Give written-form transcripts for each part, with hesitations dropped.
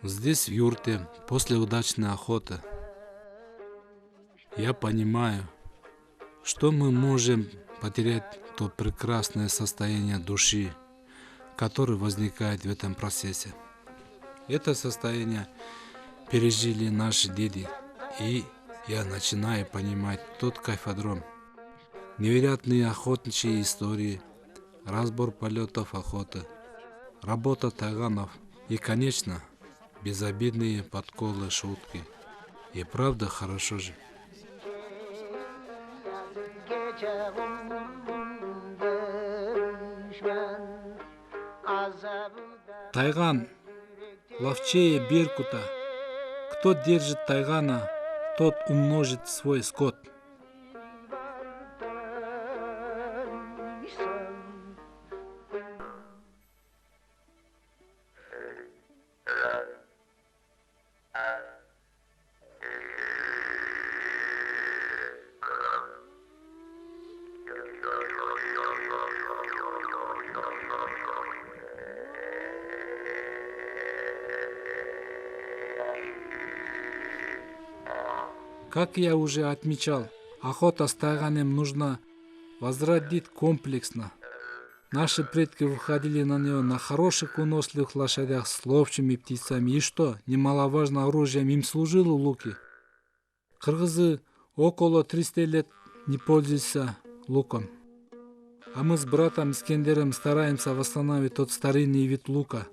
Здесь, в юрте, после удачной охоты, я понимаю, что мы можем потерять то прекрасное состояние души, которое возникает в этом процессе. Это состояние пережили наши деды, и я начинаю понимать тот кайфодром. Невероятные охотничьи истории, разбор полетов охоты, работа тайганов и, конечно, безобидные подколы, шутки. И правда хорошо же. Тайган ловчее беркута. Кто держит тайгана, тот умножит свой скот. Как я уже отмечал, охота с тайганом нужно возродить комплексно. Наши предки выходили на нее на хороших выносливых лошадях с ловчими птицами. И что, немаловажно, оружием им служило луки. Кыргызы около 300 лет не пользуются луком. А мы с братом Искендером стараемся восстановить тот старинный вид лука,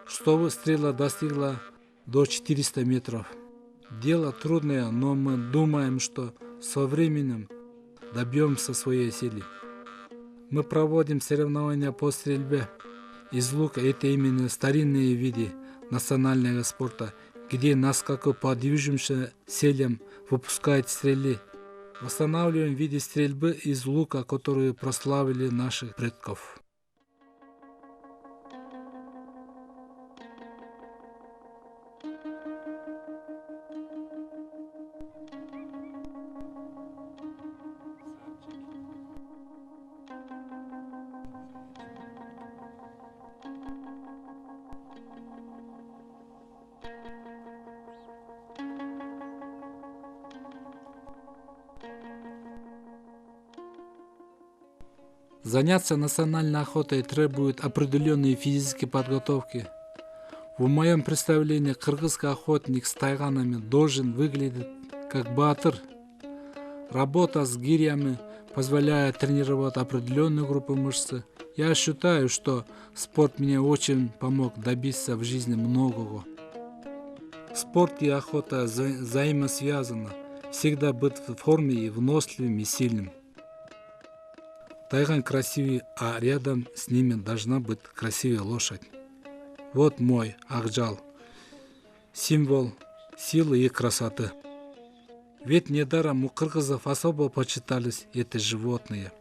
чтобы стрела достигла до 400 метров. Дело трудное, но мы думаем, что со временем добьемся своей цели. Мы проводим соревнования по стрельбе из лука. Это именно старинные виды национального спорта, где наскоку по движущимся целям выпускают стрелы. Восстанавливаем виды стрельбы из лука, которые прославили наших предков. Заняться национальной охотой требует определенной физической подготовки. В моем представлении кыргызский охотник с тайганами должен выглядеть как батыр. Работа с гирями позволяет тренировать определенную группу мышц. Я считаю, что спорт мне очень помог добиться в жизни многого. Спорт и охота взаимосвязаны. Всегда быть в форме и выносливым и сильным. Тайган красивый, а рядом с ними должна быть красивая лошадь. Вот мой акжал, символ силы и красоты. Ведь недаром у кыргызов особо почитались эти животные.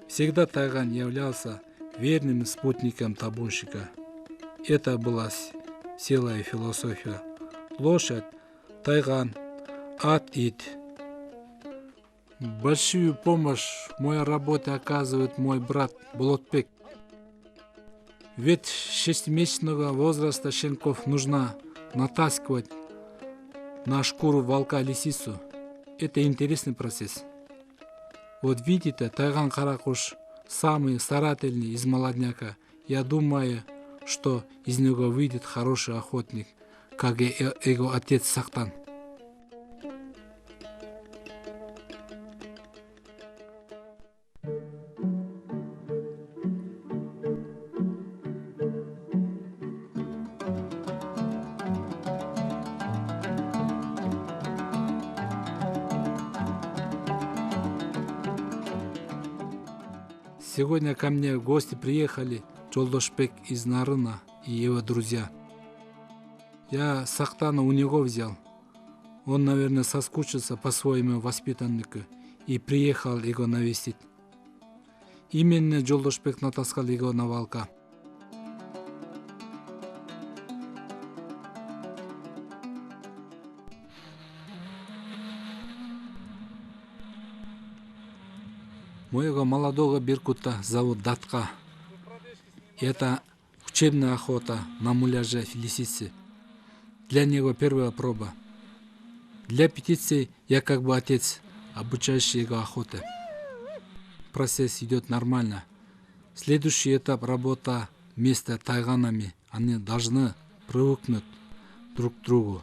Всегда тайган являлся верным спутником табунщика. Это была сила и философия. Лошадь, тайган, ат-ит. Большую помощь в моей работе оказывает мой брат Болотбек. Ведь с 6-месячного возраста щенков нужно натаскивать на шкуру волка-лисицу. Это интересный процесс. Вот видите, тайган каракуш самый старательный из молодняка. Я думаю, что из него выйдет хороший охотник, как и его отец Сахтан. Сегодня ко мне в гости приехали Жолдошбек из Нарына и его друзья. Я Сахтана у него взял. Он, наверное, соскучился по своему воспитаннику и приехал его навестить. Именно Жолдошбек натаскал его на волка. Моего молодого беркута зовут Датка. Это учебная охота на муляже лисицы. Для него первая проба. Для птицы я как бы отец, обучающий его охоте. Процесс идет нормально. Следующий этап работа вместе с тайганами. Они должны привыкнуть друг к другу.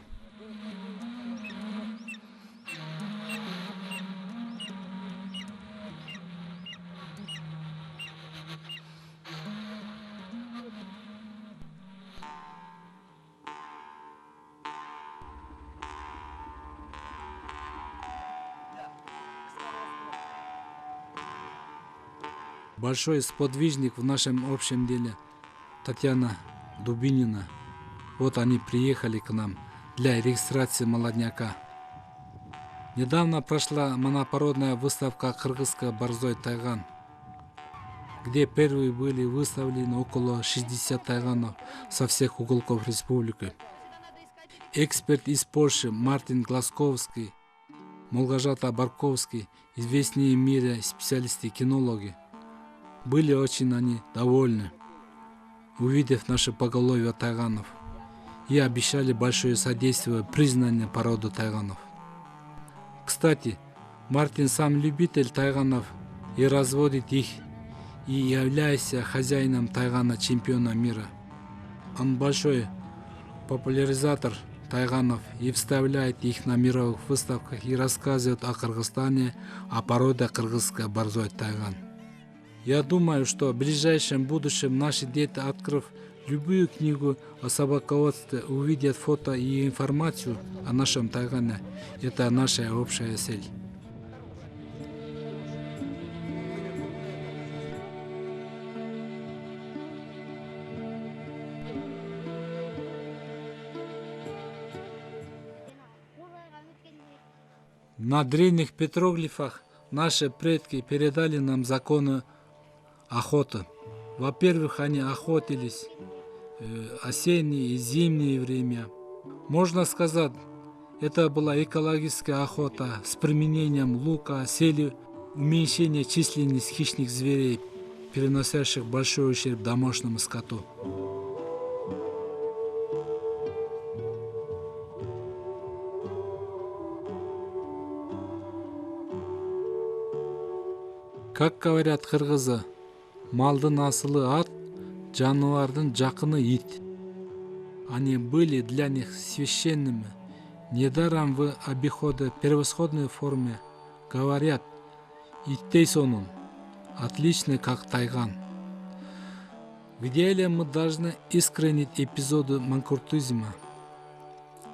Большой сподвижник в нашем общем деле Татьяна Дубинина. Вот они приехали к нам для регистрации молодняка. Недавно прошла монопородная выставка «Кыргызская борзой тайган», где первые были выставлены около 60 тайганов со всех уголков республики. Эксперт из Польши Мартин Глазковский, Молгожата Барковский, известные в мире специалисты-кинологи, были очень они довольны, увидев наше поголовье тайганов, и обещали большое содействие признанию породы тайганов. Кстати, Мартин сам любитель тайганов и разводит их, и является хозяином тайгана чемпиона мира. Он большой популяризатор тайганов и вставляет их на мировых выставках и рассказывает о Кыргызстане, о породе кыргызская борзой тайган. Я думаю, что в ближайшем будущем наши дети, открыв любую книгу о собаководстве, увидят фото и информацию о нашем тайгане. Это наша общая цель. На древних петроглифах наши предки передали нам законы охоты. Во-первых, они охотились осеннее и зимнее время. Можно сказать, это была экологическая охота с применением лука, с целью уменьшения численности хищных зверей, переносящих большой ущерб домашнему скоту. Как говорят кыргызы, малдын асылы ат, жануардын жакыны ит. Они были для них священными. Недаром в обиходе превосходной форме говорят «Иттей сонун, отличный как тайган». В деле мы должны искоренить эпизоды манкуртизма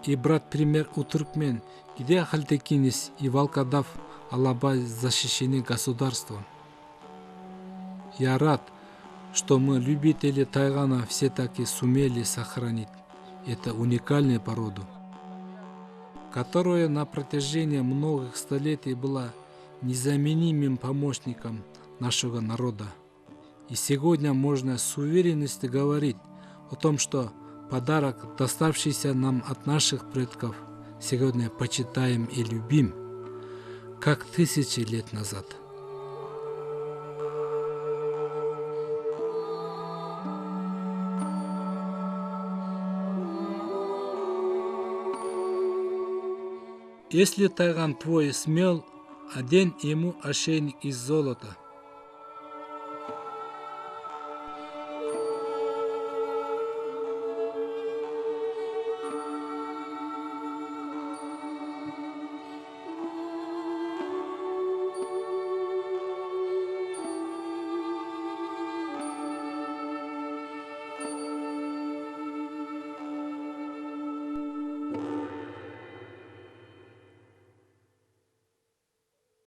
и брать пример у туркмен, где Халтекинис и Волкодав Алабай защищены государством. Я рад, что мы, любители тайгана, все-таки сумели сохранить эту уникальную породу, которая на протяжении многих столетий была незаменимым помощником нашего народа. И сегодня можно с уверенностью говорить о том, что подарок, доставшийся нам от наших предков, сегодня почитаем и любим, как тысячи лет назад. Если тайган твой смел, одень ему ошейник из золота.